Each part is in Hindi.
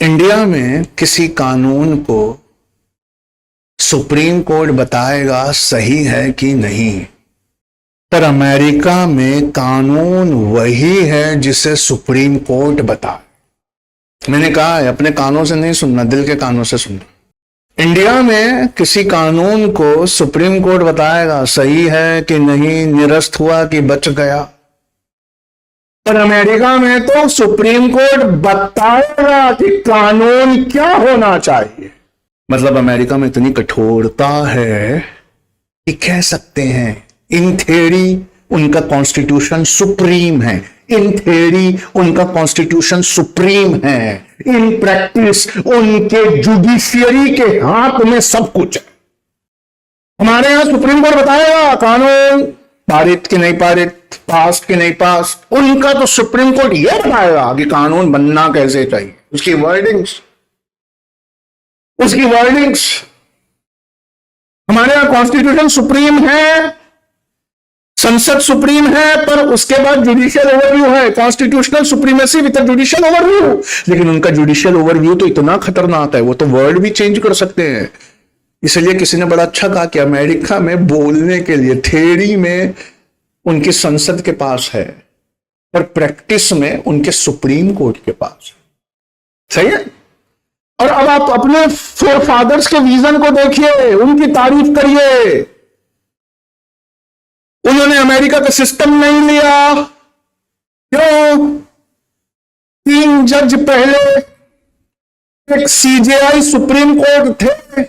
इंडिया में किसी कानून को सुप्रीम कोर्ट बताएगा सही है कि नहीं, पर अमेरिका में कानून वही है जिसे सुप्रीम कोर्ट बताए। मैंने कहा है अपने कानों से नहीं सुनना, दिल के कानों से सुनना। इंडिया में किसी कानून को सुप्रीम कोर्ट बताएगा सही है कि नहीं, निरस्त हुआ कि बच गया, पर अमेरिका में तो सुप्रीम कोर्ट बताएगा कि कानून क्या होना चाहिए। मतलब अमेरिका में इतनी कठोरता है कि कह सकते हैं इन थ्योरी उनका कॉन्स्टिट्यूशन सुप्रीम है, इन थ्योरी उनका कॉन्स्टिट्यूशन सुप्रीम है, इन प्रैक्टिस उनके जुडिशियरी के हाथ में सब कुछ है। हमारे यहां सुप्रीम कोर्ट बताएगा कानून पारित कि नहीं पारित, पास कि नहीं पास, उनका तो सुप्रीम कोर्ट यह बताएगा कि कानून बनना कैसे चाहिए, उसकी वर्डिंग्स। हमारे यहां कॉन्स्टिट्यूशन सुप्रीम है, संसद सुप्रीम है, पर उसके बाद जुडिशियल ओवरव्यू है, constitutional supremacy with judicial overview. लेकिन उनका जुडिशियल ओवरव्यू तो इतना खतरनाक है, वो तो वर्ड भी चेंज कर सकते हैं। इसलिए किसी ने बड़ा अच्छा कहा कि अमेरिका में बोलने के लिए थ्योरी में उनकी संसद के पास है, पर प्रैक्टिस में उनके सुप्रीम कोर्ट के पास है। सही है। और अब आप अपने फोर फादर्स के विजन को देखिए, उनकी तारीफ करिए। उन्होंने अमेरिका का सिस्टम नहीं लिया। क्यों? 3 जज पहले एक सीजेआई सुप्रीम कोर्ट थे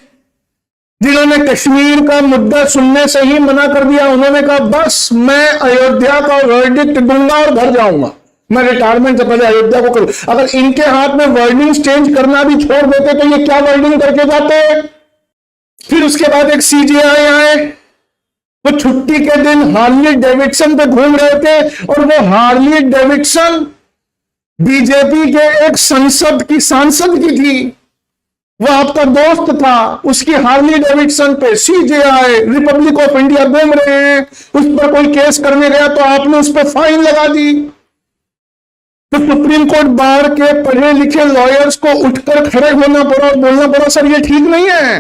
जिन्होंने कश्मीर का मुद्दा सुनने से ही मना कर दिया। उन्होंने कहा बस मैं अयोध्या का वर्डिक्ट दूंगा और घर जाऊंगा, मैं रिटायरमेंट से पहले अयोध्या को करूं। अगर इनके हाथ में वर्डिंग चेंज करना भी छोड़ देते तो ये क्या वर्डिंग करके जाते। फिर उसके बाद एक सीजेआई आए, वो छुट्टी के दिन हार्ली डेविडसन पे घूम रहे थे और वो हार्ली डेविडसन बीजेपी के एक सांसद की थी, वो आपका दोस्त था। उसकी हार्ली डेविडसन पे सीजेआई रिपब्लिक ऑफ इंडिया घूम रहे हैं, उस पर कोई केस करने गया तो आपने उस पर फाइन लगा दी। तो सुप्रीम कोर्ट बार के पढ़े लिखे लॉयर्स को उठकर खड़े होना पड़ा और बोलना पड़ा सर ये ठीक नहीं है,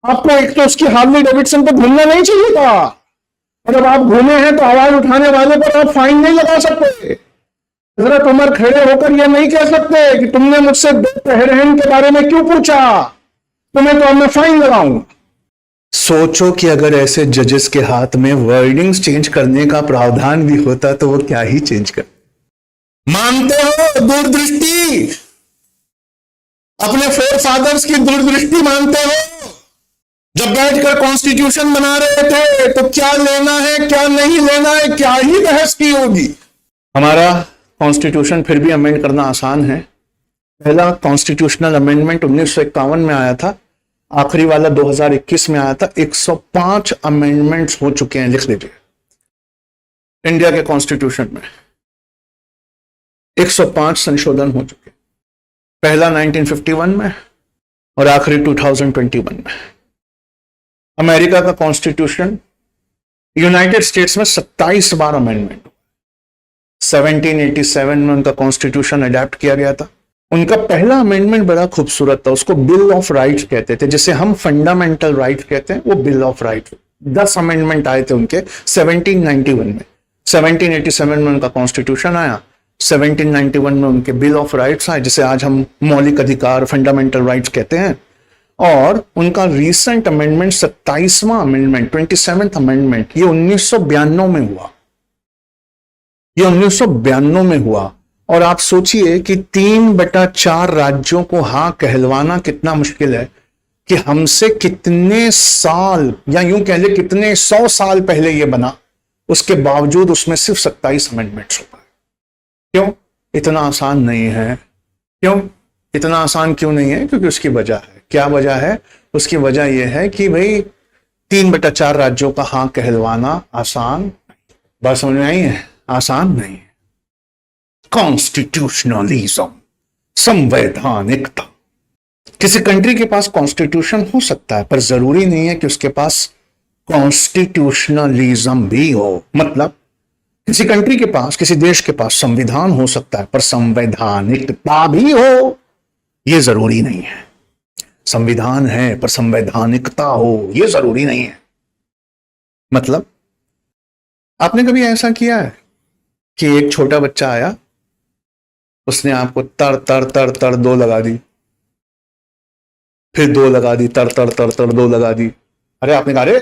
आपको एक तो उसकी हार्ली डेविडसन पे घूमना नहीं चाहिए था, और जब आप घूमे हैं तो आवाज उठाने वाले पर आप फाइन नहीं लगा सकते। हजरत उमर खड़े होकर यह नहीं कह सकते कि तुमने मुझसे तेहरान के बारे में क्यों पूछा, तुम्हें तो मैं फाइन लगाऊंगा। सोचो कि अगर ऐसे जजेस के हाथ में वर्डिंग्स चेंज करने का प्रावधान भी होता तो वो क्या ही चेंज कर। मानते हो दूरदृष्टि, अपने फोर फादर्स की दूरदृष्टि मानते हो। जब बैठकर कॉन्स्टिट्यूशन बना रहे थे तो क्या लेना है क्या नहीं लेना है, क्या ही बहस की होगी। हमारा कॉन्स्टिट्यूशन फिर भी अमेंड करना आसान है। पहला कॉन्स्टिट्यूशनल अमेंडमेंट 1951 में आया था, आखिरी वाला 2021 में आया था। 105 अमेंडमेंट्स हो चुके हैं, लिख लीजिए। इंडिया के कॉन्स्टिट्यूशन में 105 संशोधन हो चुके, पहला 1951 में और आखिरी 2021 में। अमेरिका का कॉन्स्टिट्यूशन, यूनाइटेड स्टेट्स में 27 बार अमेंडमेंट। 1787 में उनका कॉन्स्टिट्यूशन अडैप्ट किया गया था। उनका पहला अमेंडमेंट बड़ा खूबसूरत था, उसको बिल ऑफ राइट्स कहते थे, जिसे हम फंडामेंटल राइट्स कहते हैं, वो बिल ऑफ राइट्स। 10 अमेंडमेंट आए थे उनके 1791 में। 1787 में उनका कॉन्स्टिट्यूशन आया, 1791 में उनके बिल ऑफ राइट्स आए, जिसे आज हम मौलिक अधिकार फंडामेंटल राइट्स कहते हैं। और उनका रीसेंट अमेंडमेंट 27वां अमेंडमेंट 27th अमेंडमेंट ये 1992 में हुआ। ये 1992 में हुआ। और आप सोचिए कि 3/4 राज्यों को हां कहलवाना कितना मुश्किल है, कि हमसे कितने साल या यूं कह ले कितने 100 साल पहले ये बना, उसके बावजूद उसमें सिर्फ 27 अमेंडमेंट्स हो पाए। क्यों? इतना आसान नहीं है। क्यों इतना आसान क्यों नहीं है? क्योंकि उसकी वजह है। क्या वजह है? उसकी वजह यह है कि भाई 3/4 राज्यों का हां कहलवाना आसान, बात समझ में आई है? आसान नहीं है। कॉन्स्टिट्यूशनलिज्म, संवैधानिकता। किसी कंट्री के पास कॉन्स्टिट्यूशन हो सकता है, पर जरूरी नहीं है कि उसके पास कॉन्स्टिट्यूशनलिज्म भी हो। मतलब किसी कंट्री के पास, किसी देश के पास संविधान हो सकता है, पर संवैधानिकता भी हो। ये जरूरी नहीं है। संविधान है पर संवैधानिकता हो ये जरूरी नहीं है। मतलब आपने कभी ऐसा किया है कि एक छोटा बच्चा आया, उसने आपको तर तर तर तर दो लगा दी, फिर दो लगा दी, तर तर तर तर दो लगा दी, अरे आपने कहा अरे,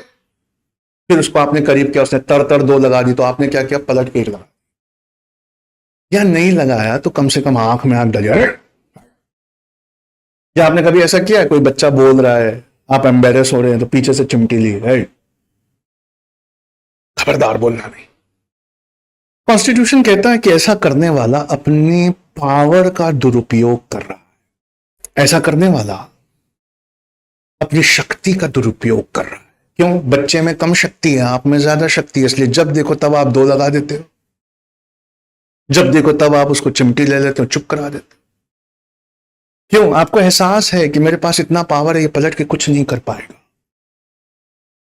फिर उसको आपने करीब किया, उसने तर तर दो लगा दी, तो आपने क्या किया, पलट के लगा, या नहीं लगाया तो कम से कम आंख में आंख डालिए। या आपने कभी ऐसा किया है, कोई बच्चा बोल रहा है, आप एम्बेरस हो रहे हैं तो पीछे से चिमटी ली, है खबरदार बोलना नहीं। कॉन्स्टिट्यूशन कहता है कि ऐसा करने वाला अपनी पावर का दुरुपयोग कर रहा है, ऐसा करने वाला अपनी शक्ति का दुरुपयोग कर रहा है। क्यों? बच्चे में कम शक्ति है, आप में ज्यादा शक्ति है, इसलिए जब देखो तब आप दो लगा देते हो, जब देखो तब आप उसको चिमटी ले लेते हो, चुप करा देते हो। क्यों? आपको एहसास है कि मेरे पास इतना पावर है, ये पलट के कुछ नहीं कर पाएगा।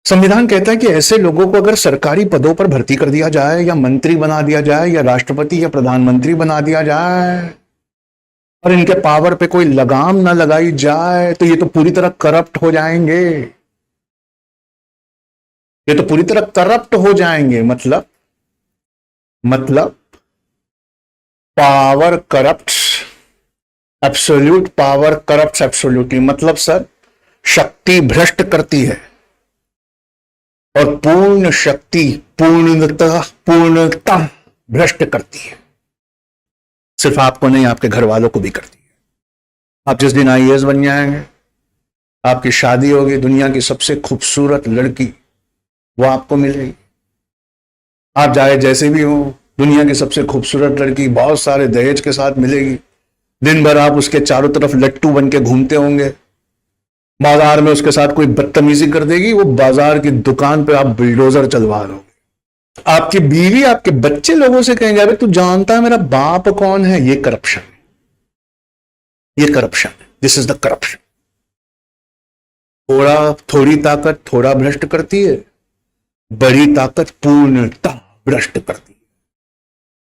संविधान कहता है कि ऐसे लोगों को अगर सरकारी पदों पर भर्ती कर दिया जाए, या मंत्री बना दिया जाए, या राष्ट्रपति या प्रधानमंत्री बना दिया जाए, और इनके पावर पे कोई लगाम ना लगाई जाए, तो ये तो पूरी तरह करप्ट हो जाएंगे। ये तो पूरी तरह करप्ट हो जाएंगे। मतलब power corrupt, absolute power corrupt absolutely. मतलब सर, शक्ति भ्रष्ट करती है और पूर्ण शक्ति पूर्णता भ्रष्ट करती है। सिर्फ आपको नहीं, आपके घर वालों को भी करती है। आप जिस दिन आईएएस बन जाएंगे, आपकी शादी होगी, दुनिया की सबसे खूबसूरत लड़की वो आपको मिलेगी। आप चाहे जैसे भी हो, दुनिया की सबसे खूबसूरत लड़की बहुत सारे दहेज के साथ मिलेगी। दिन भर आप उसके चारों तरफ लट्टू बन के घूमते होंगे। बाजार में उसके साथ कोई बदतमीजी कर देगी, वो बाजार की दुकान पे आप बुलडोजर चलवा रहे हो। आपकी बीवी, आपके बच्चे लोगों से कहेंगे अरे तू जानता है मेरा बाप कौन है। ये करप्शन, ये corruption, this is the corruption. थोड़ी ताकत थोड़ा भ्रष्ट करती है, बड़ी ताकत पूर्णता भ्रष्ट करती है।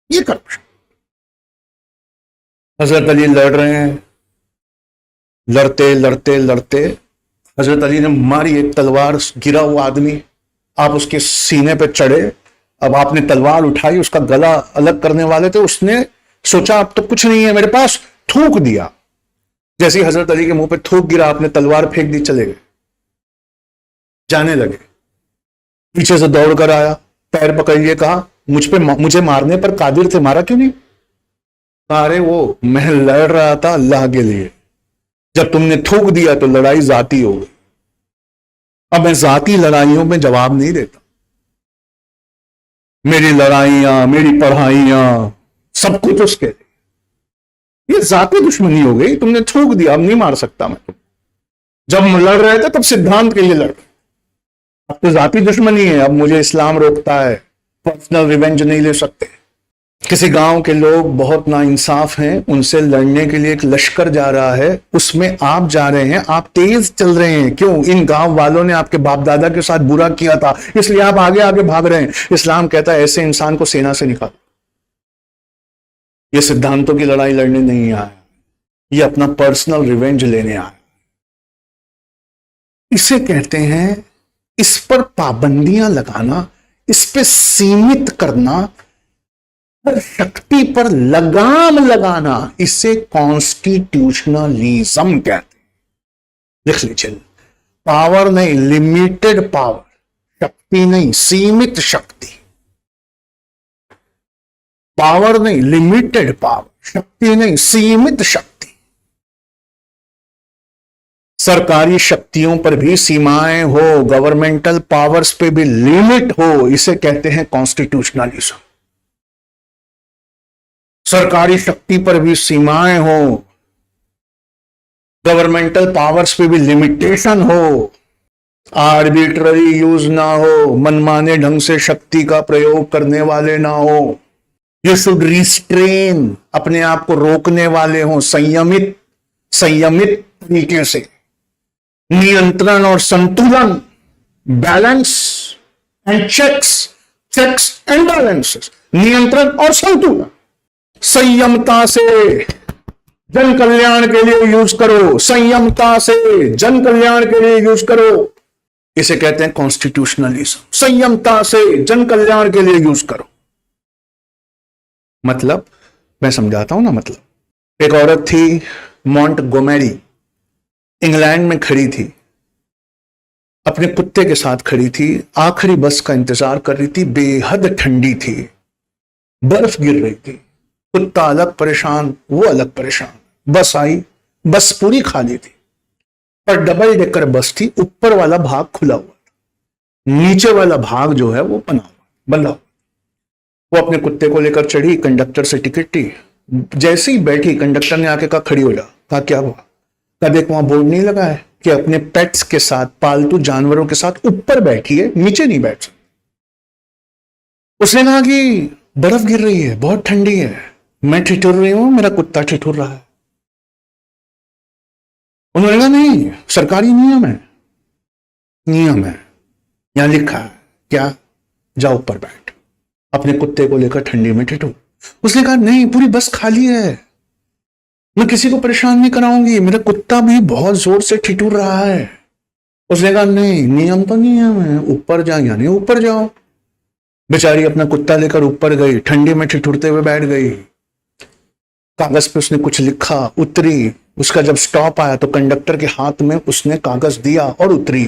ये करप्शन। हजरत अली लड़ रहे हैं, लड़ते लड़ते लड़ते हजरत अली ने मारी एक तलवार, गिरा हुआ आदमी, आप उसके सीने पे चढ़े, अब आपने तलवार उठाई, उसका गला अलग करने वाले थे, उसने सोचा अब तो कुछ नहीं है मेरे पास, थूक दिया। जैसे ही हजरत अली के मुंह पे थूक गिरा, आपने तलवार फेंक दी, चले गए, जाने लगे। पीछे से दौड़ कर आया, पैर पकड़ लिए, कहा मुझे मारने पर कादिर थे, मारा क्यों नहीं? अरे वो मैं लड़ रहा था अल्लाह के लिए, जब तुमने थूक दिया तो लड़ाई जाती हो गई। अब मैं जाती लड़ाइयों में जवाब नहीं देता। मेरी लड़ाइयां, मेरी पढ़ाइयां, सब कुछ उसके लिए। ये जाती दुश्मनी हो गई, तुमने थूक दिया, अब नहीं मार सकता मैं तुम। जब लड़ रहे थे तब सिद्धांत के लिए लड़ रहे, अब तो जाती दुश्मनी है, अब मुझे इस्लाम रोकता है, पर्सनल रिवेंज नहीं ले सकते। किसी गांव के लोग बहुत नाइंसाफ हैं, उनसे लड़ने के लिए एक लश्कर जा रहा है, उसमें आप जा रहे हैं, आप तेज चल रहे हैं। क्यों? इन गांव वालों ने आपके बाप दादा के साथ बुरा किया था, इसलिए आप आगे आगे भाग रहे हैं। इस्लाम कहता है ऐसे इंसान को सेना से निकालो। ये सिद्धांतों की लड़ाई लड़ने नहीं आया, ये अपना पर्सनल रिवेंज लेने आया। इसे कहते हैं, इस पर पाबंदियां लगाना, इस पे सीमित करना, हर शक्ति पर लगाम लगाना, इसे कॉन्स्टिट्यूशनलिज्म कहते हैं। लिख लीजिए, पावर नहीं, लिमिटेड पावर, शक्ति नहीं, सीमित शक्ति। पावर नहीं, लिमिटेड पावर, शक्ति नहीं, सीमित शक्ति। सरकारी शक्तियों पर भी सीमाएं हो, गवर्नमेंटल पावर्स पे भी लिमिट हो, इसे कहते हैं कॉन्स्टिट्यूशनलिज्म। सरकारी शक्ति पर भी सीमाएं हो, गवर्नमेंटल पावर्स पे भी लिमिटेशन हो, आर्बिट्ररी यूज ना हो, मनमाने ढंग से शक्ति का प्रयोग करने वाले ना हो। यू शुड रिस्ट्रेन, अपने आप को रोकने वाले हो, संयमित तरीके से। नियंत्रण और संतुलन, balance and checks and balances, नियंत्रण और संतुलन, संयमता से जन कल्याण के लिए यूज करो, संयमता से जन कल्याण के लिए यूज करो। इसे कहते हैं कॉन्स्टिट्यूशनलिज्म। संयमता से जन कल्याण के लिए यूज करो। मतलब मैं समझाता हूं ना। मतलब एक औरत थी मॉन्टगोमेरी, इंग्लैंड में खड़ी थी, अपने कुत्ते के साथ खड़ी थी, आखिरी बस का इंतजार कर रही थी। बेहद ठंडी थी, बर्फ गिर रही थी, कुत्ता अलग परेशान, वो अलग परेशान। बस आई, बस पूरी खाली थी, पर डबल डेकर बस थी। ऊपर वाला भाग खुला हुआ था, नीचे वाला भाग जो है वो बंधा हुआ। वो अपने कुत्ते को लेकर चढ़ी, कंडक्टर से टिकट ली। जैसे ही बैठी, कंडक्टर ने आके कहा खड़ी हो जा। कहा क्या हुआ? कहा देख वहां बोर्ड नहीं लगा है कि अपने पेट्स के साथ, पालतू जानवरों के साथ ऊपर बैठी है, नीचे नहीं बैठ सकती। उसने कहा कि बर्फ गिर रही है, बहुत ठंडी है, मैं ठिठुर रही हूं, मेरा कुत्ता ठिठुर रहा है। उन्होंने कहा नहीं, सरकारी नियम है, नियम है, यहां लिखा है। क्या? जाओ ऊपर बैठ, अपने कुत्ते को लेकर ठंडी में ठिठुर। उसने कहा नहीं, पूरी बस खाली है, मैं किसी को परेशान नहीं कराऊंगी, मेरा कुत्ता भी बहुत जोर से ठिठुर रहा है। उसने कहा नहीं, नियम तो नियम है, ऊपर जाओ, यानी ऊपर जाओ। बेचारी अपना कुत्ता लेकर ऊपर गई, ठंडी में ठिठुरते हुए बैठ गई। कागज पे उसने कुछ लिखा, उतरी। उसका जब स्टॉप आया तो कंडक्टर के हाथ में उसने कागज दिया और उतरी।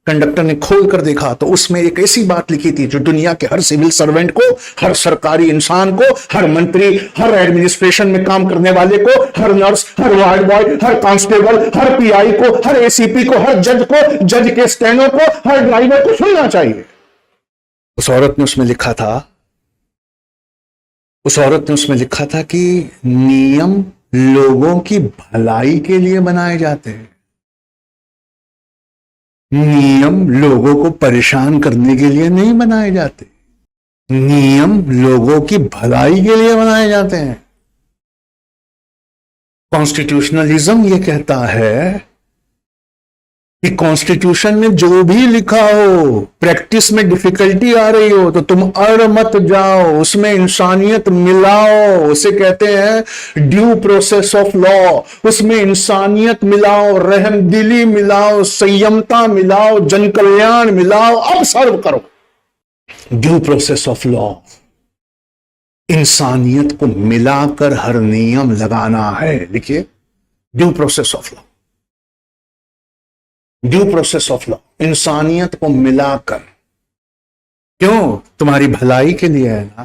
कंडक्टर ने खोल कर देखा तो उसमें एक ऐसी बात लिखी थी जो दुनिया के हर सिविल सर्वेंट को, हर सरकारी इंसान को, हर मंत्री, हर एडमिनिस्ट्रेशन में काम करने वाले को, हर नर्स, हर वार्ड बॉय, हर कांस्टेबल, हर पीआई को, हर एसीपी को, हर जज को, जज के स्टेनो को, हर ड्राइवर को सुनना चाहिए। उस औरत ने उसमें लिखा था कि नियम लोगों की भलाई के लिए बनाए जाते हैं, नियम लोगों को परेशान करने के लिए नहीं बनाए जाते, नियम लोगों की भलाई के लिए बनाए जाते हैं। कॉन्स्टिट्यूशनलिज्म ये कहता है कि कॉन्स्टिट्यूशन में जो भी लिखा हो, प्रैक्टिस में डिफिकल्टी आ रही हो तो तुम अड़ मत जाओ, उसमें इंसानियत मिलाओ। उसे कहते हैं ड्यू प्रोसेस ऑफ लॉ। उसमें इंसानियत मिलाओ, रहमदिली मिलाओ, संयमता मिलाओ, जन कल्याण मिलाओ, अब सर्व करो। ड्यू प्रोसेस ऑफ लॉ, इंसानियत को मिलाकर हर नियम लगाना है। लिखिए, due process of law, due process of law, इंसानियत को मिलाकर। क्यों? तुम्हारी भलाई के लिए है ना।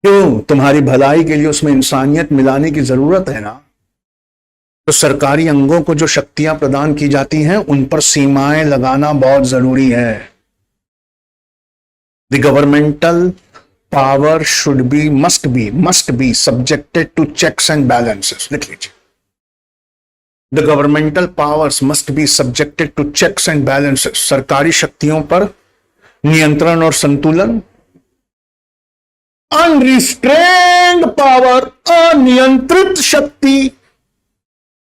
क्यों? तुम्हारी भलाई के लिए उसमें इंसानियत मिलाने की जरूरत है ना। तो सरकारी अंगों को जो शक्तियां प्रदान की जाती हैं उन पर सीमाएं लगाना बहुत जरूरी है। The governmental power should be, must be subjected to checks and balances. लिख लीजिए, The governmental powers must be subjected to checks and balances. सरकारी शक्तियों पर नियंत्रण और संतुलन। Unrestrained power, अनियंत्रित शक्ति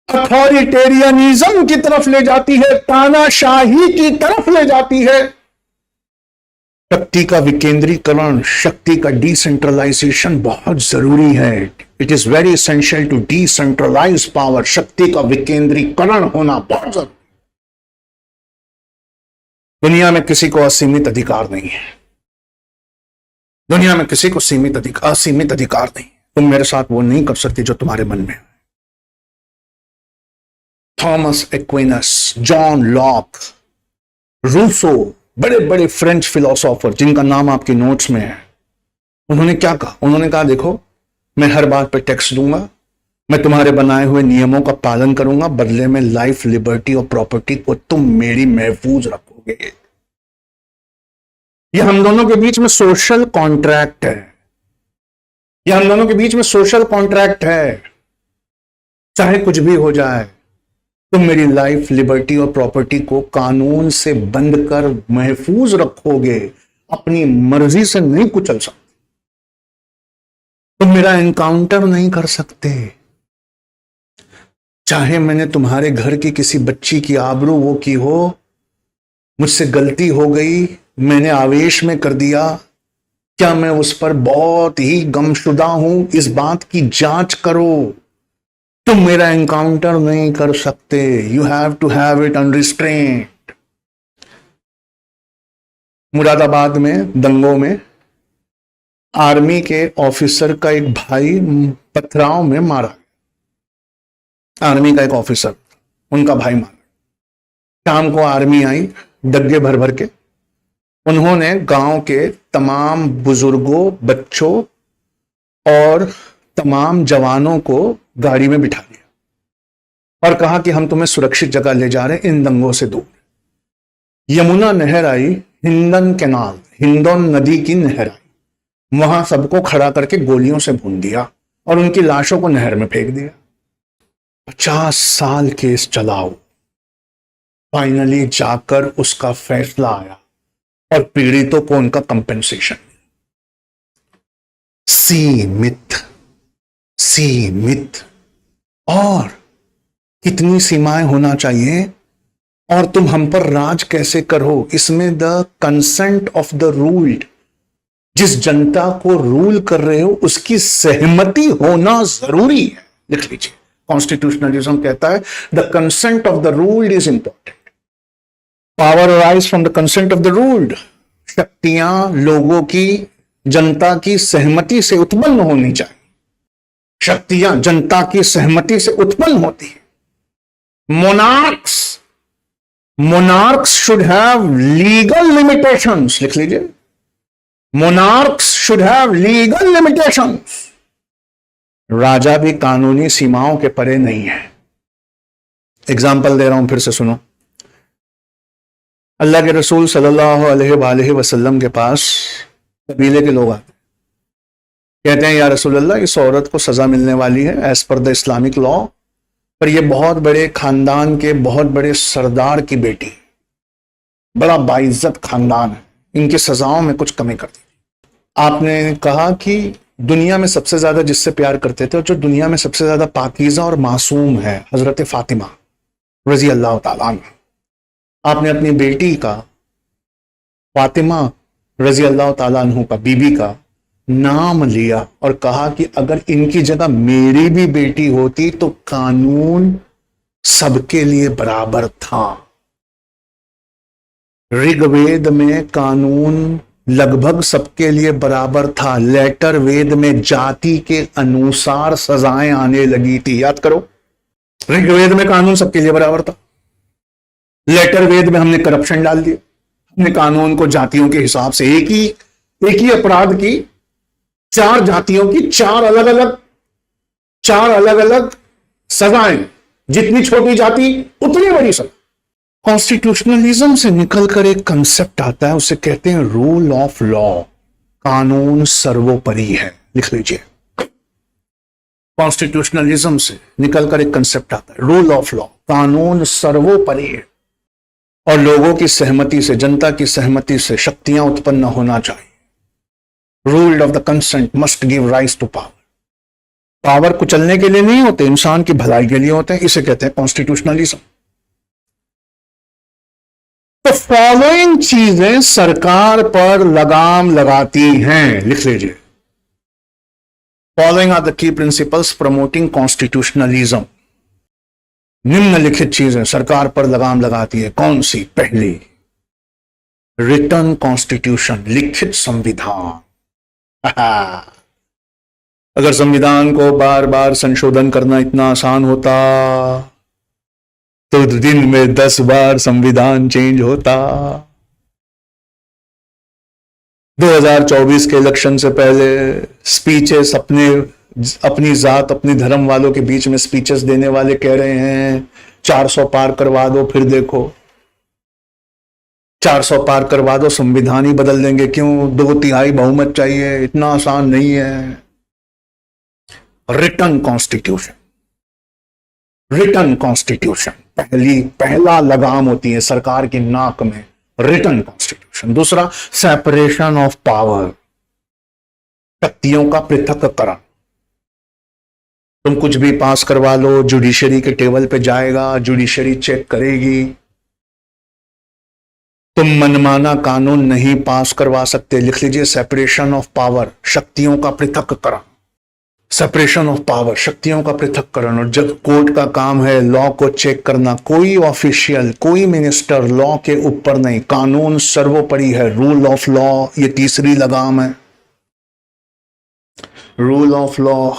अथॉरिटेरियनिज्म की तरफ ले जाती है, तानाशाही की तरफ ले जाती है। शक्ति का विकेंद्रीकरण, शक्ति का डिसेंट्रलाइजेशन बहुत जरूरी है। It is very essential to decentralize power. शक्ति का विकेंद्रीकरण होना बहुत जरूरी। दुनिया में किसी को असीमित अधिकार नहीं है, दुनिया में किसी को असीमित अधिकार नहीं। तुम मेरे साथ वो नहीं कर सकते जो तुम्हारे मन में है। थॉमस एक्विनस, जॉन लॉक, रूसो, बड़े बड़े फ्रेंच फिलोसोफर जिनका नाम आपके नोट्स में है, उन्होंने क्या कहा? उन्होंने कहा देखो, मैं हर बात पे टैक्स दूंगा, मैं तुम्हारे बनाए हुए नियमों का पालन करूंगा, बदले में लाइफ, लिबर्टी और प्रॉपर्टी को तुम मेरी महफूज रखोगे। यह हम दोनों के बीच में सोशल कॉन्ट्रैक्ट है। यह हम दोनों के बीच में सोशल कॉन्ट्रैक्ट है। चाहे कुछ भी हो जाए, तुम मेरी लाइफ, लिबर्टी और प्रॉपर्टी को कानून से बंद कर महफूज रखोगे, अपनी मर्जी से नहीं कुचल सकते, तुम मेरा एनकाउंटर नहीं कर सकते। चाहे मैंने तुम्हारे घर की किसी बच्ची की आबरू वो की हो, मुझसे गलती हो गई, मैंने आवेश में कर दिया, क्या मैं उस पर बहुत ही गमशुदा हूं, इस बात की जांच करो। तुम मेरा एनकाउंटर नहीं कर सकते, you have to have it unrestrained. Moradabad में दंगों में आर्मी के ऑफिसर का एक भाई पथराव में मारा गया। आर्मी का एक ऑफिसर, उनका भाई मारा। शाम को आर्मी आई डग्गे भर भर के। उन्होंने गांव के तमाम बुजुर्गों, बच्चों और तमाम जवानों को गाड़ी में बिठा लिया और कहा कि हम तुम्हें सुरक्षित जगह ले जा रहे हैं, इन दंगों से दूर। यमुना नहर आई, हिंदन कैनाल, हिंदौन नदी की नहर आई, वहां सबको खड़ा करके गोलियों से भून दिया और उनकी लाशों को नहर में फेंक दिया। 50 साल केस चलाओ, फाइनली जाकर उसका फैसला आया और पीड़ितों को उनका कंपेंसेशन। सीमित और कितनी सीमाएं होना चाहिए, और तुम हम पर राज कैसे करो, इसमें the consent of the ruled, जिस जनता को रूल कर रहे हो उसकी सहमति होना जरूरी है। लिख लीजिए, कॉन्स्टिट्यूशनलिज्म कहता है the consent of the ruled is important. Power arise from the consent of the ruled. शक्तियां लोगों की, जनता की सहमति से उत्पन्न होनी चाहिए। शक्तियां जनता की सहमति से उत्पन्न होती है। Monarchs should have legal limitations. लिख लीजिए, monarchs should have legal limitations. राजा भी कानूनी सीमाओं के परे नहीं है। एग्जाम्पल दे रहा हूं, फिर से सुनो। अल्लाह के रसूल सल्लल्लाहु अलैहि वसल्लम के पास कबीले के लोग आते, कहते हैं या रसूल अल्लाह, इस औरत को सजा मिलने वाली है as per the Islamic law, पर यह बहुत बड़े खानदान के बहुत बड़े सरदार की बेटी, बड़ा बाइज्जत खानदान है, इनकी सजाओं में कुछ कमी कर दी। आपने कहा कि दुनिया में सबसे ज्यादा जिससे प्यार करते थे और जो दुनिया में सबसे ज्यादा पाकीज़ा और मासूम है, हजरत फातिमा रजी अल्लाह ताला अन्हा। आपने अपनी बेटी का, फातिमा रजी अल्लाह ताला अन्हु का, बीबी का नाम लिया और कहा कि अगर इनकी जगह मेरी भी बेटी होती तो कानून सबके लिए बराबर था। ऋग्वेद में कानून लगभग सबके लिए बराबर था। लेटर वेद में जाति के अनुसार सजाएं आने लगी थी। याद करो, ऋग्वेद में कानून सबके लिए बराबर था। लेटर वेद में हमने करप्शन डाल दिया। हमने कानून को जातियों के हिसाब से, एक ही अपराध की 4 जातियों की 4 अलग अलग सजाएं। जितनी छोटी जाति उतनी बड़ी सजा। कॉन्स्टिट्यूशनलिज्म से निकलकर एक कंसेप्ट आता है, उसे कहते हैं रूल ऑफ लॉ। कानून सर्वोपरि है। लिख लीजिए, कॉन्स्टिट्यूशनलिज्म से निकलकर एक कंसेप्ट आता है, रूल ऑफ लॉ। कानून सर्वोपरि है और लोगों की सहमति से, जनता की सहमति से शक्तियां उत्पन्न होना चाहिए। Rule of the consent must give rise to power. Power कुचलने के लिए नहीं होते, इंसान की भलाई के लिए होते हैं। इसे कहते हैं कॉन्स्टिट्यूशनलिज्म। तो फॉलोइंग चीजें सरकार पर लगाम लगाती हैं। लिख लीजिए, following are the key principles promoting constitutionalism. निम्नलिखित चीजें सरकार पर लगाम लगाती है। कौन सी? पहली, रिटन कॉन्स्टिट्यूशन, लिखित संविधान। अगर संविधान को बार बार संशोधन करना इतना आसान होता तो दिन में 10 बार संविधान चेंज होता। 2024 के इलेक्शन से पहले स्पीचेस, अपनी जात, अपनी धर्म वालों के बीच में स्पीचेस देने वाले कह रहे हैं 400 पार करवा दो, फिर देखो 400 पार करवा दो, संविधान ही बदल देंगे। क्यों? 2/3 बहुमत चाहिए। इतना आसान नहीं है। रिटन कॉन्स्टिट्यूशन, रिटन कॉन्स्टिट्यूशन पहला लगाम होती है सरकार की नाक में, रिटन कॉन्स्टिट्यूशन। दूसरा, सेपरेशन ऑफ पावर, शक्तियों का पृथक्करण। तुम कुछ भी पास करवा लो, जुडिशरी के टेबल पे जाएगा, जुडिशरी चेक करेगी। तुम मनमाना कानून नहीं पास करवा सकते। लिख लीजिए, सेपरेशन ऑफ पावर, शक्तियों का पृथक्करण। सेपरेशन ऑफ पावर, शक्तियों का पृथक्करण। और जब कोर्ट का काम है लॉ को चेक करना, कोई ऑफिशियल, कोई मिनिस्टर लॉ के ऊपर नहीं, कानून सर्वोपरि है, रूल ऑफ लॉ, ये तीसरी लगाम है, rule of law,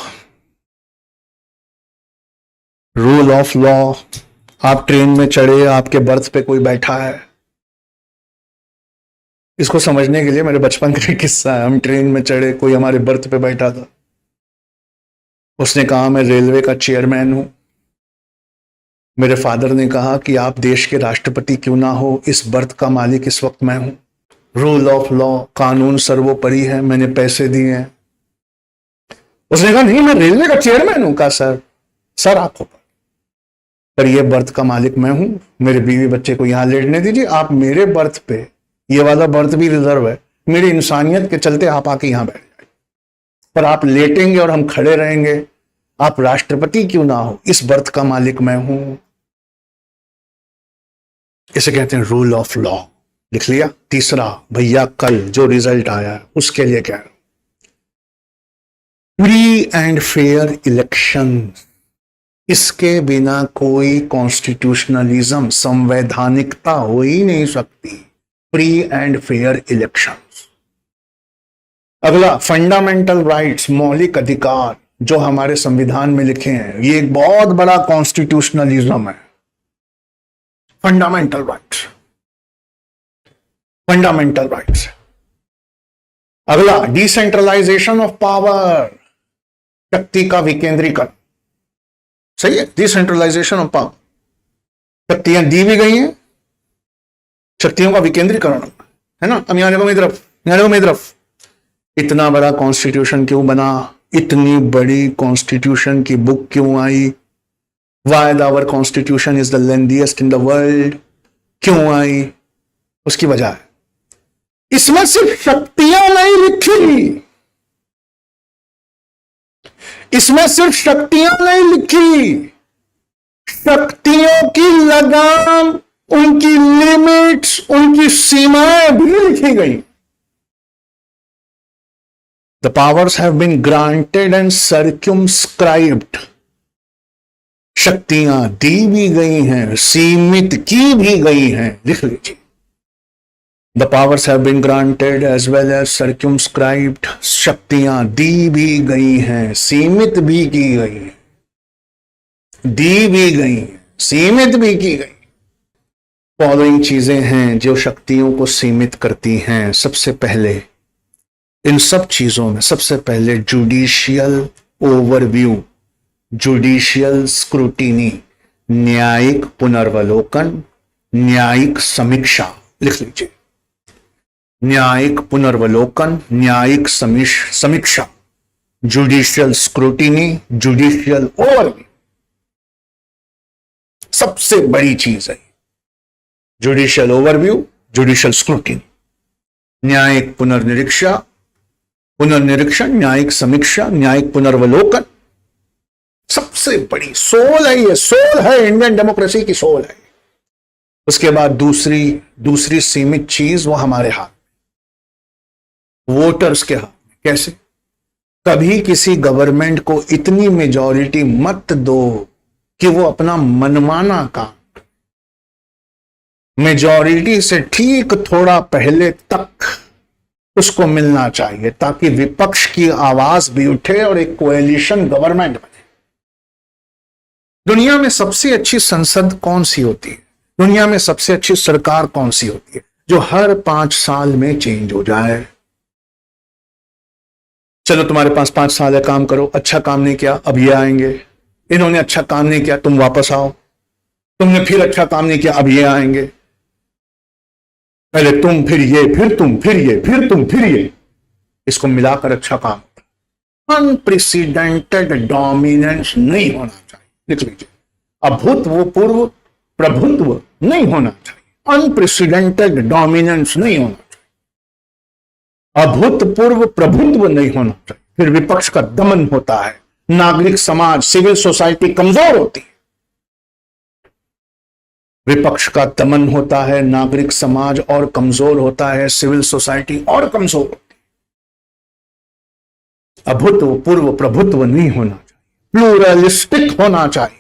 rule of law. आप ट्रेन में चढ़े, आपके बर्थ पे कोई बैठा है, इसको समझने के लिए मेरे बचपन का किस्सा है। हम ट्रेन में चढ़े, कोई हमारे बर्थ पे बैठा था, उसने कहा मैं रेलवे का चेयरमैन हूं। मेरे फादर ने कहा कि आप देश के राष्ट्रपति क्यों ना हो, इस बर्थ का मालिक इस वक्त मैं हूं। रूल ऑफ लॉ, कानून सर्वोपरि है, मैंने पैसे दिए हैं। उसने कहा नहीं मैं रेलवे का चेयरमैन हूं। कहा सर आपको पर ये बर्थ का मालिक मैं हूं, मेरे बीवी बच्चे को यहां लेटने दीजिए, आप मेरे बर्थ पे, ये वाला बर्थ भी रिजर्व है, मेरी इंसानियत के चलते आप आके यहां बैठ जाए, पर आप लेटेंगे और हम खड़े रहेंगे, आप राष्ट्रपति क्यों ना हो, इस बर्थ का मालिक मैं हूं। इसे कहते हैं रूल ऑफ लॉ। लिख लिया। तीसरा, भैया कल जो रिजल्ट आया है उसके लिए कह रहा हूं, फ्री एंड फेयर इलेक्शन। इसके बिना कोई कॉन्स्टिट्यूशनलिज्म, संवैधानिकता हो ही नहीं सकती। Free and fair elections. अगला, फंडामेंटल राइट्स, मौलिक अधिकार जो हमारे संविधान में लिखे हैं, ये एक बहुत बड़ा कॉन्स्टिट्यूशनलिज्म है। Fundamental rights, fundamental rights. अगला, डिसेंट्रलाइजेशन ऑफ पावर, शक्ति का विकेंद्रीकरण। सही है, डिसेंट्रलाइजेशन ऑफ पावर, शक्तियां दी भी गई हैं, शक्तियों का विकेंद्रीकरण है ना। अब यहां देखो मेरी तरफ, यहां देखो मेरी तरफ। इतना बड़ा कॉन्स्टिट्यूशन क्यों बना, इतनी बड़ी कॉन्स्टिट्यूशन की बुक क्यों आई, why our constitution is the lengthiest in the world, क्यों आई, उसकी वजह है इसमें सिर्फ शक्तियां नहीं लिखी, इसमें सिर्फ शक्तियां नहीं लिखी, शक्तियों की लगाम, उनकी लिमिट्स, उनकी सीमाएं भी लिखी गई। The powers have been granted and circumscribed. शक्तियां दी भी गई हैं, सीमित की भी गई हैं। लिख लीजिए। The powers have been granted as well as circumscribed. शक्तियां दी भी गई हैं, सीमित भी की गई हैं, दी भी गई हैं, सीमित भी की गई। फॉलोइंग चीजें हैं जो शक्तियों को सीमित करती हैं। सबसे पहले, इन सब चीजों में सबसे पहले जुडिशियल ओवरव्यू, जुडिशियल स्क्रूटिनी, न्यायिक पुनर्वलोकन, न्यायिक समीक्षा। लिख लीजिए। न्यायिक पुनर्वलोकन, न्यायिक समीक्षा, जुडिशियल स्क्रूटिनी, जुडिशियल ओवरव्यू, सबसे बड़ी चीज है। जुडिशियल ओवरव्यू, जुडिशियल स्क्रूटिनी, न्यायिक पुनर्निरीक्षण, न्यायिक समीक्षा, न्यायिक पुनर्वलोकन, सबसे बड़ी सोल है ये, सोल है इंडियन डेमोक्रेसी की, सोल है। उसके बाद दूसरी सीमित चीज वो हमारे हाथ, वोटर्स के हाथ में। कैसे? कभी किसी गवर्नमेंट को इतनी मेजॉरिटी मत दो कि वो अपना मनमाना काम, मेजॉरिटी से ठीक थोड़ा पहले तक उसको मिलना चाहिए, ताकि विपक्ष की आवाज भी उठे और एक कोएलिशन गवर्नमेंट बने। दुनिया में सबसे अच्छी संसद कौन सी होती है? दुनिया में सबसे अच्छी सरकार कौन सी होती है? जो हर 5 साल में चेंज हो जाए। चलो तुम्हारे पास 5 साल है, काम करो, अच्छा काम नहीं किया, अब ये आएंगे, इन्होंने अच्छा काम नहीं किया, तुम वापस आओ, तुमने फिर अच्छा काम नहीं किया, अब ये आएंगे, पहले तुम, फिर ये, फिर तुम, फिर ये, फिर तुम, फिर ये, इसको मिलाकर अच्छा काम। अनप्रेसिडेंटेड डोमिनेंस नहीं होना चाहिए। लिख लीजिए। अभूतपूर्व प्रभुत्व नहीं होना चाहिए, अनप्रेसिडेंटेड डोमिनेंस नहीं होना चाहिए, अभूतपूर्व प्रभुत्व नहीं होना चाहिए। फिर विपक्ष का दमन होता है, नागरिक समाज, सिविल सोसाइटी कमजोर होती है। विपक्ष का दमन होता है, नागरिक समाज और कमजोर होता है, सिविल सोसाइटी और कमजोर होती अभूतपूर्व प्रभुत्व नहीं होना चाहिए, प्लूरलिस्टिक होना चाहिए,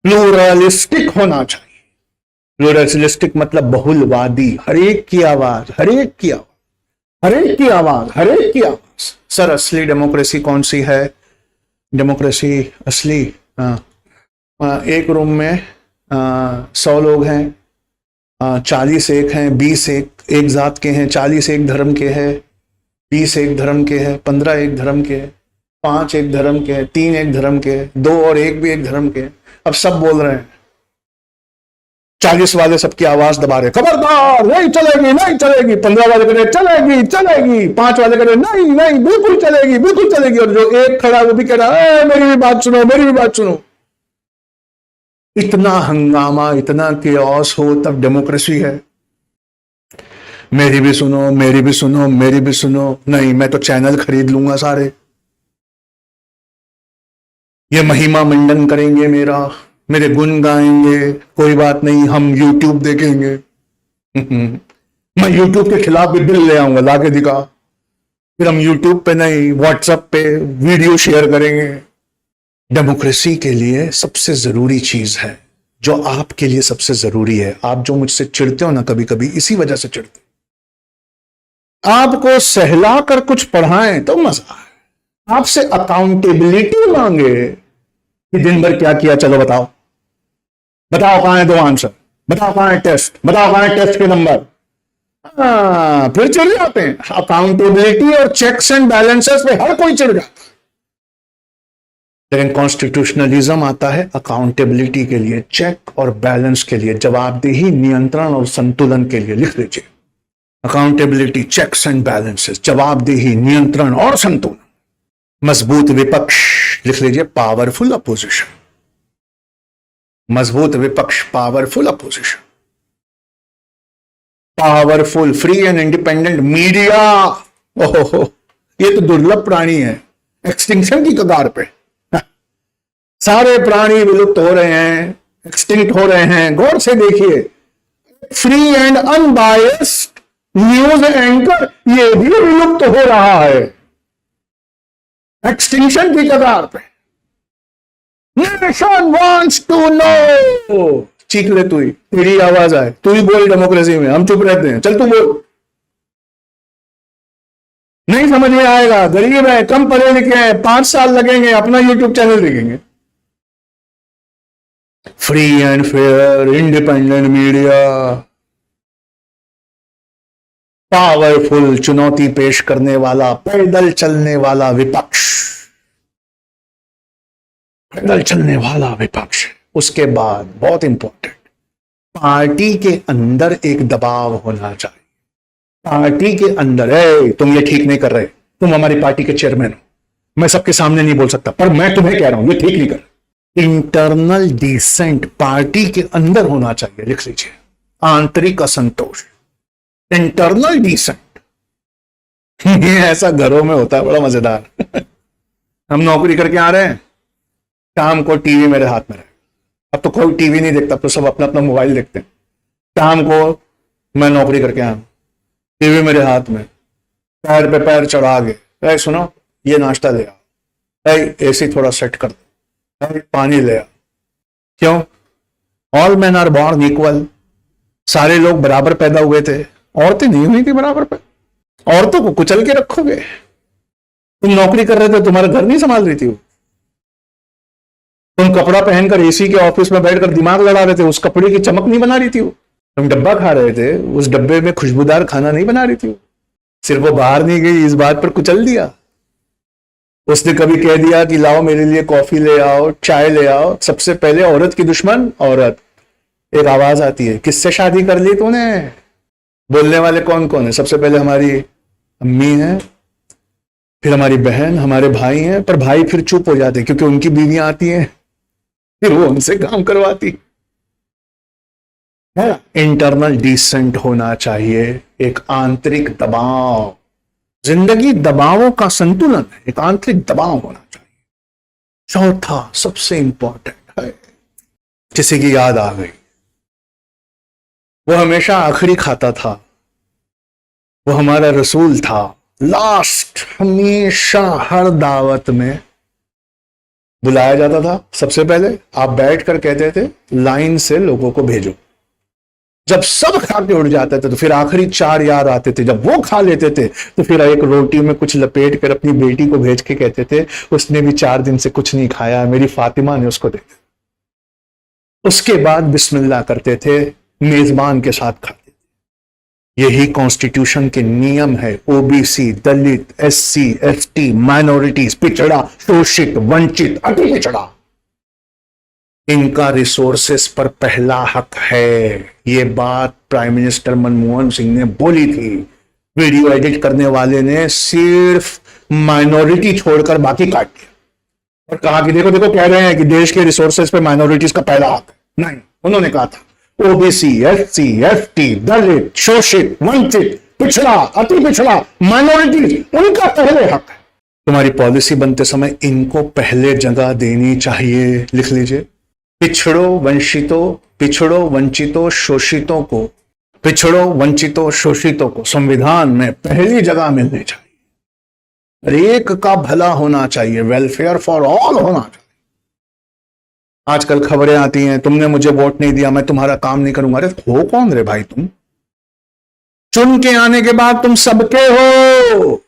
प्लूरलिस्टिक होना चाहिए। प्लूरलिस्टिक मतलब बहुलवादी, हर एक की आवाज, हर एक की आवाज, हर एक की आवाज, हर एक की आवाज। सर असली डेमोक्रेसी कौन सी है? डेमोक्रेसी असली, एक रूम में 100 लोग हैं, 40 एक हैं, 20 एक जात के हैं, 40 एक धर्म के हैं, 20 एक धर्म के हैं, 15 एक धर्म के हैं, 5 एक धर्म के हैं, 3 एक धर्म के हैं, 2 और 1 भी एक धर्म के हैं। अब सब बोल रहे हैं, 40 वाले सबकी आवाज दबा रहे, खबरदार नहीं चलेगी, नहीं चलेगी। 15 वाले कह रहे चलेगी चलेगी, 5 वाले कह रहे नहीं नहीं बिल्कुल चलेगी, बिल्कुल चलेगी। और जो एक खड़ा वो भी कह रहा है मेरी भी बात सुनो, मेरी भी बात सुनो। इतना हंगामा, इतना केओस हो तब डेमोक्रेसी है। मेरी भी सुनो, मेरी भी सुनो, मेरी भी सुनो। नहीं, मैं तो चैनल खरीद लूंगा सारे, ये महिमा मंडन करेंगे मेरा, मेरे गुण गाएंगे, कोई बात नहीं, हम YouTube देखेंगे। मैं YouTube के खिलाफ भी बिल ले आऊंगा, लाके दिखा, फिर हम YouTube पे नहीं WhatsApp पे वीडियो शेयर करेंगे। डेमोक्रेसी के लिए सबसे जरूरी चीज है, जो आपके लिए सबसे जरूरी है, आप जो मुझसे चिढ़ते हो ना कभी कभी, इसी वजह से चिढ़ते, आपको सहला कर कुछ पढ़ाएं तो मजा है, आपसे अकाउंटेबिलिटी मांगे कि दिन भर क्या किया, चलो बताओ, बताओ कहां है 2 आंसर, बताओ कहां है टेस्ट, बताओ कहां है टेस्ट के नंबर। फिर चिढ़ जाते हैं। अकाउंटेबिलिटी और चेक्स एंड बैलेंसेस पे हर कोई चिढ़ जाता है, लेकिन कॉन्स्टिट्यूशनलिज्म आता है अकाउंटेबिलिटी के लिए, चेक और बैलेंस के लिए, जवाबदेही, नियंत्रण और संतुलन के लिए। लिख लीजिए, अकाउंटेबिलिटी, चेक्स एंड बैलेंसेस, जवाबदेही, नियंत्रण और संतुलन। मजबूत विपक्ष, लिख लीजिए पावरफुल अपोजिशन, मजबूत विपक्ष, powerful opposition, powerful free and independent media. ओहो, ये तो दुर्लभ प्राणी है, एक्सटिंक्शन की कगार पे। सारे प्राणी विलुप्त हो रहे हैं, एक्सटिंक्ट हो रहे हैं। गौर से देखिए, free and unbiased news anchor ये भी विलुप्त हो रहा है, एक्सटिंक्शन की कगार पे। नेशन वांट्स टू नो, चीख ले तू ही, तेरी आवाज आए, तू ही बोल डेमोक्रेसी में, हम चुप रहते हैं, चल तू बोल। नहीं समझ में आएगा, गरीब है, कम पढ़े लिखे हैं, 5 साल लगेंगे, अपना यूट्यूब चैनल देखेंगे। Free and fair independent media, powerful चुनौती पेश करने वाला, पैदल चलने वाला विपक्ष, पैदल चलने वाला विपक्ष। उसके बाद बहुत इंपॉर्टेंट, पार्टी के अंदर एक दबाव होना चाहिए। पार्टी के अंदर, तुम ये ठीक नहीं कर रहे, तुम हमारी पार्टी के चेयरमैन हो, मैं सबके सामने नहीं बोल सकता, पर मैं तुम्हें कह रहा हूं ये ठीक नहीं कर। इंटरनल डिसेंट पार्टी के अंदर होना चाहिए, लिख लीजिए, आंतरिक असंतोष, इंटरनल डिसेंट। ये ऐसा घरों में होता है, बड़ा मजेदार। हम नौकरी करके आ रहे हैं, शाम को टीवी मेरे हाथ में रहे, अब तो कोई टीवी नहीं देखता, तो सब अपना अपना मोबाइल देखते हैं। शाम को मैं नौकरी करके आया, टीवी मेरे हाथ में, पैर पे पैर चढ़ा के, सुनो ये नाश्ता ले आओ, एसी थोड़ा सेट कर दो, पानी ले आओ। क्यों? All man are born equal, सारे लोग बराबर पैदा हुए थे, औरतें नहीं हुई थी बराबर पे। औरतों को कुचल के रखोगे? तुम नौकरी कर रहे थे, तुम्हारा घर नहीं संभाल रही थी वो, तुम कपड़ा पहनकर एसी के ऑफिस में बैठकर दिमाग लड़ा रहे थे, उस कपड़े की चमक नहीं बना रही थी वो। तुम डब्बा खा रहे थे, उस डब्बे में खुशबूदार खाना नहीं बना रही थी वो। सिर्फ वो बाहर नहीं गई, इस बात पर कुचल दिया। उसने कभी कह दिया कि लाओ मेरे लिए कॉफी ले आओ, चाय ले आओ, सबसे पहले औरत की दुश्मन औरत। एक आवाज आती है, किससे शादी कर ली तूने? बोलने वाले कौन कौन है? सबसे पहले हमारी अम्मी है, फिर हमारी बहन, हमारे भाई हैं, पर भाई फिर चुप हो जाते क्योंकि उनकी बीवियां आती हैं, फिर वो उनसे काम करवाती है। इंटरनल डिसेंट होना चाहिए, एक आंतरिक दबाव। जिंदगी दबावों का संतुलन है, एक आंतरिक दबाव होना चाहिए। चौथा सबसे इंपॉर्टेंट है, किसी की याद आ गई, वो हमेशा आखिरी खाता था, वो हमारा रसूल था, लास्ट हमेशा हर दावत में बुलाया जाता था। सबसे पहले आप बैठकर कहते थे लाइन से लोगों को भेजो। जब सब खा के उड़ जाते थे तो फिर आखिरी 4 यार आते थे। जब वो खा लेते थे तो फिर एक रोटी में कुछ लपेट कर अपनी बेटी को भेज के कहते थे उसने भी 4 दिन से कुछ नहीं खाया, मेरी फातिमा ने उसको दे दिया। उसके बाद बिस्मिल्लाह करते थे, मेजबान के साथ खाते थे। यही कॉन्स्टिट्यूशन के नियम है। ओबीसी, दलित, एससी, एसटी, माइनॉरिटीज, पिछड़ा, शोषित, वंचित, अति पिछड़ा, इनका रिसोर्सेस पर पहला हक है। ये बात प्राइम मिनिस्टर मनमोहन सिंह ने बोली थी। वीडियो एडिट करने वाले ने सिर्फ माइनॉरिटी छोड़कर बाकी काट दिया और कहा कि देखो देखो कह रहे हैं कि देश के रिसोर्सेस पे माइनॉरिटीज का पहला हक है। नहीं, उन्होंने कहा था ओबीसी, एससी, एसटी, दलित, शोषित, वंचित, पिछड़ा, अति पिछड़ा, माइनॉरिटीज, उनका पहले हक है। तुम्हारी पॉलिसी बनते समय इनको पहले जगह देनी चाहिए। लिख लीजिए, पिछड़ों वंचितों शोषितों को, पिछड़ों वंचितों शोषितों को संविधान में पहली जगह मिलनी चाहिए। हर एक का भला होना चाहिए, वेलफेयर फॉर ऑल होना चाहिए। आजकल खबरें आती हैं तुमने मुझे वोट नहीं दिया, मैं तुम्हारा काम नहीं करूंगा। अरे हो कौन रे भाई तुम? चुन के आने के बाद तुम सबके हो।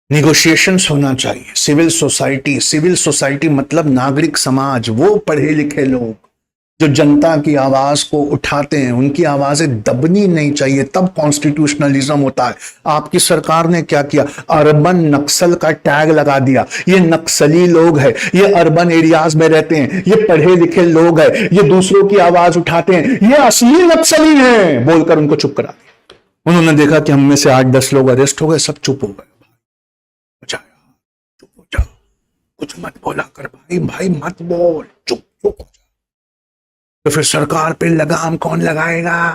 निगोशिएशंस होना चाहिए। सिविल सोसाइटी मतलब नागरिक समाज, वो पढ़े लिखे लोग जो जनता की आवाज को उठाते हैं, उनकी आवाजें दबनी नहीं चाहिए। तब कॉन्स्टिट्यूशनलिज्म होता है। आपकी सरकार ने क्या किया? अर्बन नक्सल का टैग लगा दिया। ये नक्सली लोग हैं, ये अर्बन एरियाज में रहते हैं, ये पढ़े लिखे लोग हैं, ये दूसरों की आवाज उठाते हैं, ये असली नक्सली हैं बोलकर उनको चुप करा दिया। उन्होंने देखा कि हम में से 8-10 लोग अरेस्ट हो गए, सब चुप हो गए। चुप हो जाओ, कुछ मत बोला कर भाई, भाई मत बोल, चुप चुप हो जाओ। तो फिर सरकार पे लगाम कौन लगाएगा?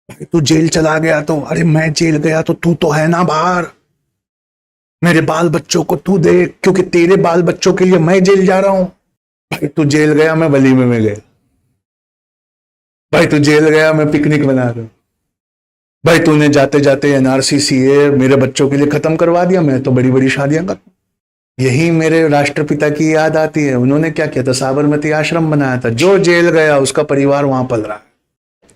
भाई तू जेल चला गया तो, अरे मैं जेल गया तो तू तो है ना बाहर। मेरे बाल बच्चों को तू देख, क्योंकि तेरे बाल बच्चों के लिए मैं जेल जा रहा हूं। भाई तू जेल गया, मैं वलीमे में गया। भाई तू जेल गया, मैं पिकनिक बना रहा हूं। भाई तूने जाते जाते एनआरसी सीए मेरे बच्चों के लिए खत्म करवा दिया, मैं तो बड़ी बड़ी शादियां करता। यही मेरे राष्ट्रपिता की याद आती है। उन्होंने क्या किया था? साबरमती आश्रम बनाया था। जो जेल गया उसका परिवार वहां पल रहा है।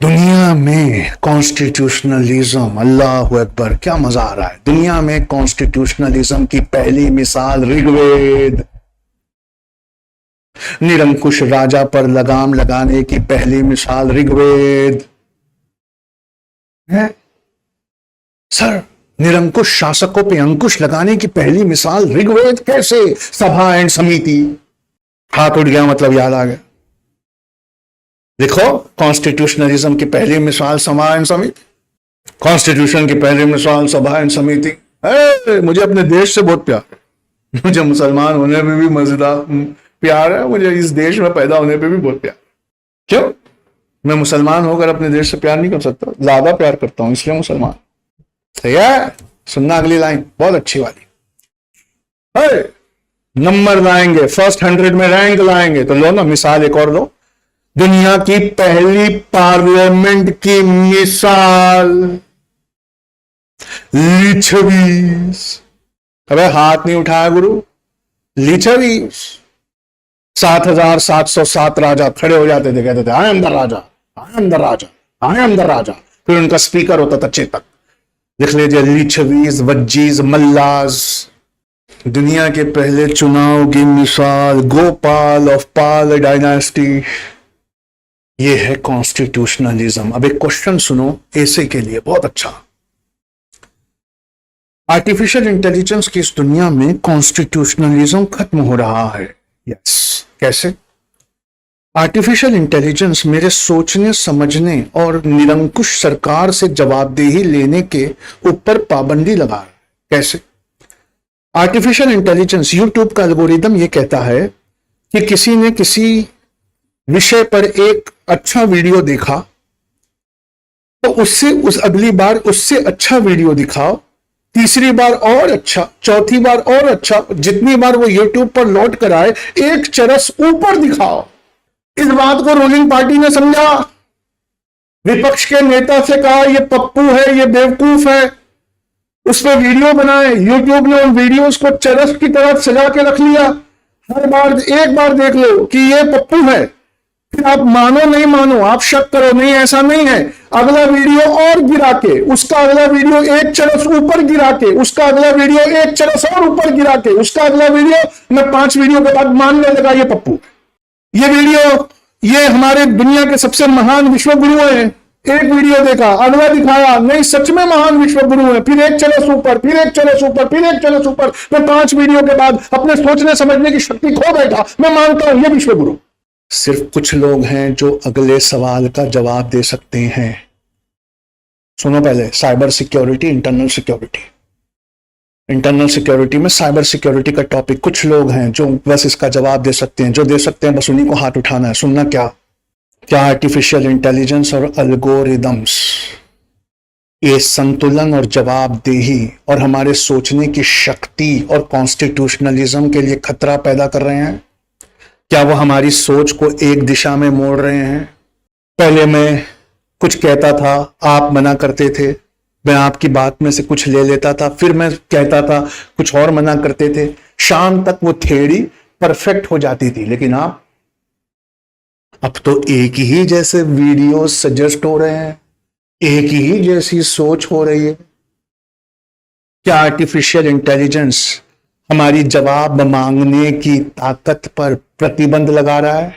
दुनिया में कॉन्स्टिट्यूशनलिज्म, अल्लाह अकबर, क्या मजा आ रहा है। दुनिया में कॉन्स्टिट्यूशनलिज्म की पहली मिसाल ऋग्वेद। निरंकुश राजा पर लगाम लगाने की पहली मिसाल ऋग्वेद है। सर, निरंकुश शासकों पे अंकुश लगाने की पहली मिसाल ऋग्वेद कैसे? सभा एंड समिति। हाथ उठ गया मतलब याद आ गया। देखो, कॉन्स्टिट्यूशनलिज्म की पहली मिसाल सभा एंड समिति, कॉन्स्टिट्यूशन की पहली मिसाल सभा एंड समिति। मुझे अपने देश से बहुत प्यार है। मुझे मुसलमान होने में भी मजेदार प्यार है, मुझे इस देश में पैदा होने पे भी बहुत प्यार। क्यों? मैं मुसलमान होकर अपने देश से प्यार नहीं कर सकता? ज्यादा प्यार करता हूं, इसलिए मुसलमान। सही है? सुनना अगली लाइन, बहुत अच्छी वाली। नंबर लाएंगे, फर्स्ट 100 में रैंक लाएंगे तो लो ना मिसाल एक और लो। दुनिया की पहली पार्लियामेंट की मिसाल लिच्छवीस। अबे हाथ नहीं उठाया गुरु, लिच्छवीस। 7,707 राजा खड़े हो जाते थे, कहते थे I am the raja, I am the raja, I am the raja. फिर उनका स्पीकर होता था चेतक। लिख लीजिए, लिच्छवीस, वज्जीज, मल्लाज। दुनिया के पहले चुनाव की मिसाल गोपाल ऑफ पाल डायनास्टी। ये है कॉन्स्टिट्यूशनलिज्म। अब एक क्वेश्चन सुनो ऐसे के लिए, बहुत अच्छा। आर्टिफिशियल इंटेलिजेंस की इस दुनिया में कॉन्स्टिट्यूशनलिज्म खत्म हो रहा है। यस, कैसे? आर्टिफिशियल इंटेलिजेंस मेरे सोचने समझने और निरंकुश सरकार से जवाबदेही लेने के ऊपर पाबंदी लगा रहा है। कैसे? आर्टिफिशियल इंटेलिजेंस, यूट्यूब का एल्गोरिदम ये कहता है कि किसी ने किसी विषय पर एक अच्छा वीडियो देखा तो उस अगली बार उससे अच्छा वीडियो दिखाओ, तीसरी बार और अच्छा, चौथी बार और अच्छा, जितनी बार वो यूट्यूब पर लौट कर आए एक चरस ऊपर दिखाओ। इस बात को रूलिंग पार्टी ने समझा। विपक्ष के नेता से कहा ये पप्पू है, ये बेवकूफ है। उस पर वीडियो बनाए, यूट्यूब ने उन वीडियोस को चरस की तरह सजा के रख लिया। हर बार एक बार देख लो कि ये पप्पू है, फिर आप मानो नहीं मानो, आप शक करो नहीं ऐसा नहीं है, अगला वीडियो और गिरा के, उसका अगला वीडियो एक चरस ऊपर गिरा के, उसका अगला वीडियो एक चरस और ऊपर गिरा के, उसका अगला वीडियो, मैं 5 वीडियो के बाद मानने लगा ये पप्पू। ये वीडियो, ये हमारे दुनिया के सबसे महान विश्व गुरु हैं। एक वीडियो देखा, अगला दिखाया, नहीं सच में महान विश्व गुरु है, फिर एक चरस ऊपर, फिर एक चरस ऊपर, फिर एक चरस ऊपर। मैं 5 वीडियो के बाद अपने सोचने समझने की शक्ति खो बैठा। मैं मानता हूं ये विश्व गुरु। सिर्फ कुछ लोग हैं जो अगले सवाल का जवाब दे सकते हैं। सुनो पहले, cyber security, internal security. Internal security में साइबर सिक्योरिटी का टॉपिक, कुछ लोग हैं जो बस इसका जवाब दे सकते हैं। जो दे सकते हैं बस उन्हीं को हाथ उठाना है। सुनना क्या आर्टिफिशियल इंटेलिजेंस और एल्गोरिदम्स ये संतुलन और जवाबदेही और हमारे सोचने की शक्ति और कॉन्स्टिट्यूशनलिज्म के लिए खतरा पैदा कर रहे हैं? क्या वो हमारी सोच को एक दिशा में मोड़ रहे हैं? पहले मैं कुछ कहता था, आप मना करते थे, मैं आपकी बात में से कुछ ले लेता था, फिर मैं कहता था, कुछ और मना करते थे, शाम तक वो थ्योरी परफेक्ट हो जाती थी। लेकिन आप अब तो एक ही जैसे वीडियो सजेस्ट हो रहे हैं, एक ही जैसी सोच हो रही है। क्या आर्टिफिशियल इंटेलिजेंस हमारी जवाब मांगने की ताकत पर प्रतिबंध लगा रहा है?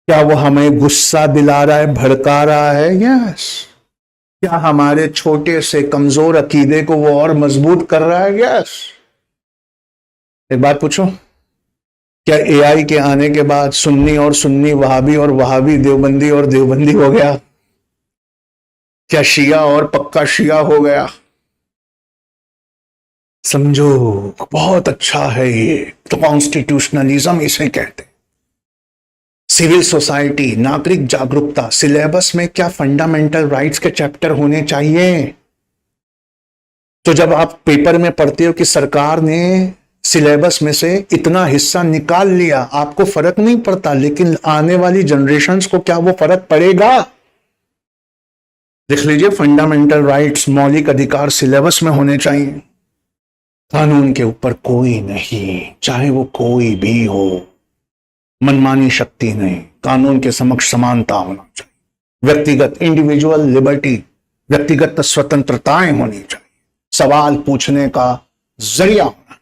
क्या वो हमें गुस्सा दिला रहा है, भड़का रहा है? यस। क्या हमारे छोटे से कमजोर अकीदे को वो और मजबूत कर रहा है? यस। एक बात पूछूं, क्या एआई के आने के बाद सुन्नी और सुन्नी वहाबी और वहाबी देवबंदी और देवबंदी हो गया? क्या शिया और पक्का शिया हो गया? समझो, बहुत अच्छा है ये तो कॉन्स्टिट्यूशनलिज्म इसे कहते हैं। सिविल सोसाइटी, नागरिक जागरूकता, सिलेबस में क्या फंडामेंटल राइट्स के चैप्टर होने चाहिए? तो जब आप पेपर में पढ़ते हो कि सरकार ने सिलेबस में से इतना हिस्सा निकाल लिया, आपको फर्क नहीं पड़ता, लेकिन आने वाली जनरेशन्स को क्या वो फर्क पड़ेगा? लिख लीजिए, फंडामेंटल राइट्स, मौलिक अधिकार सिलेबस में होने चाहिए। कानून के ऊपर कोई नहीं, चाहे वो कोई भी हो, मनमानी शक्ति नहीं, कानून के समक्ष समानता होना चाहिए, व्यक्तिगत इंडिविजुअल लिबर्टी, व्यक्तिगत स्वतंत्रताएं होनी चाहिए, सवाल पूछने का जरिया होना चाहिए,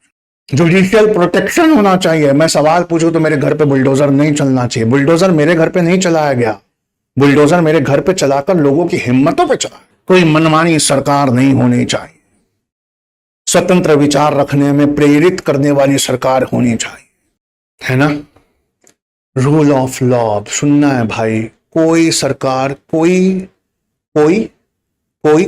जुडिशियल प्रोटेक्शन होना चाहिए। मैं सवाल पूछूं तो मेरे घर पे बुलडोजर नहीं चलना चाहिए। बुलडोजर मेरे घर पे नहीं चलाया गया, बुलडोजर मेरे घर पे चलाकर लोगों की हिम्मतों पे चला। कोई मनमानी सरकार नहीं होनी चाहिए, स्वतंत्र विचार रखने में प्रेरित करने वाली सरकार होनी चाहिए, है ना? रूल ऑफ लॉ सुनना है भाई। कोई सरकार, कोई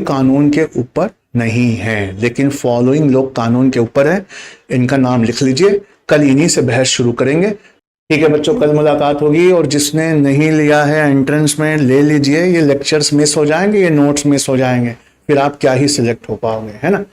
कानून के ऊपर नहीं है, लेकिन फॉलोइंग लोग कानून के ऊपर है। इनका नाम लिख लीजिए, कल इन्हीं से बहस शुरू करेंगे। ठीक है बच्चों, कल मुलाकात होगी। और जिसने नहीं लिया है एंट्रेंस में, ले लीजिए। ये लेक्चर्स मिस हो जाएंगे, ये नोट्स मिस हो जाएंगे, फिर आप क्या ही सिलेक्ट हो पाओगे, है ना?